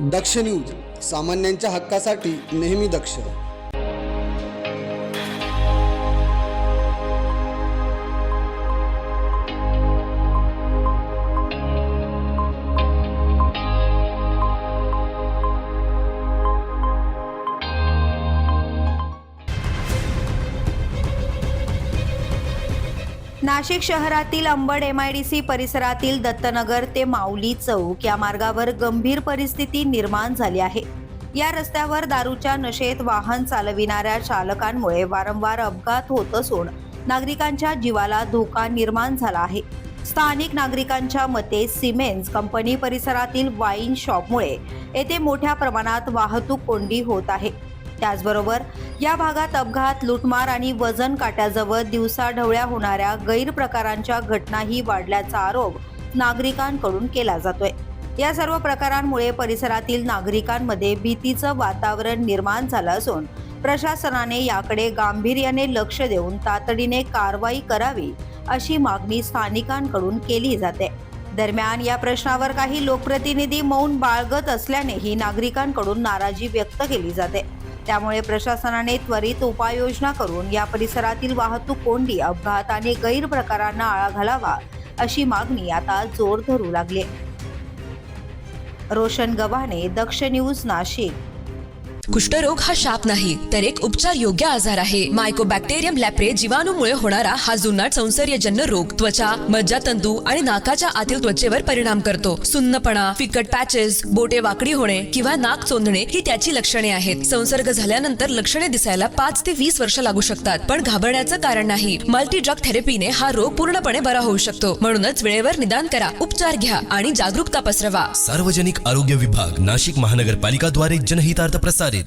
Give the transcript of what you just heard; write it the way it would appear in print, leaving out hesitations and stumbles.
दक्ष news, सामान्यांच्या हक्कासाठी नेहमी दक्ष. नाशिक शहरातील अंबड MIDC परिसरातील दत्तनगर ते माऊली चौक या मार्गावर गंभीर परिस्थिती निर्माण झाली आहे. या रस्त्यावर दारूच्या नशेत वाहन चालविणाऱ्या चालकांमुळे वारंवार अपघात होत असून नागरिकांच्या जीवाला धोका निर्माण झाला आहे. स्थानिक नागरिकांच्या मते सिमेन्स कंपनी परिसरातील वाईन शॉपमुळे येथे मोठ्या प्रमाणात वाहतूक कोंडी होत आहे. त्याचबरोबर या भागात अपघात, लूटमार आणि वजन काट्याजवळ दिवसाढवळ्या होणाऱ्या गैरप्रकारांच्या घटनाही वाढल्याचा आरोप नागरिकांकडून केला जातोय. या सर्व प्रकारांमुळे परिसरातील नागरिकांमध्ये भीतीचं वातावरण निर्माण झालं असून प्रशासनाने याकडे गांभीर्याने लक्ष देऊन तातडीने कारवाई करावी अशी मागणी स्थानिकांकडून केली जाते. दरम्यान या प्रश्नावर काही लोकप्रतिनिधी मौन बाळगत असल्यानेही नागरिकांकडून नाराजी व्यक्त केली जाते. त्यामुळे प्रशासनाने त्वरित उपाययोजना करून या परिसरातील वाहतूक कोंडी, अपघात आणि गैरप्रकारांना आळा घालावा अशी मागणी आता जोर धरू लागली. रोशन गव्हाणे, दक्ष न्यूज, नाशिक. कुष्ठरोग हा शाप नाही तर एक उपचार योग्य आजार आहे. मायकोबॅक्टेरियम लॅप्रे जीवाणूमुळे होणारा हा जुनाट संसर्गजन्य रोग त्वचा, मज्जातंतू आणि नाकाच्या आतील त्वचेवर परिणाम करतो. सुन्नपणा, फिकट पॅचेस, बोटे वाकडी होणे किंवा नाक चोंदणे ही त्याची लक्षणे आहेत. संसर्ग झाल्यानंतर लक्षणे दिसायला 5 ते 20 वर्ष लागू शकतात, पण घाबरण्याचं कारण नाही. मल्टी ड्रग थेरपीने हा रोग पूर्णपणे बरा होऊ शकतो. म्हणूनच वेळेवर निदान करा, उपचार घ्या आणि जागरूकता पसरवा. सार्वजनिक आरोग्य विभाग, नाशिक महानगरपालिका द्वारे जनहितार्थ प्रसारित.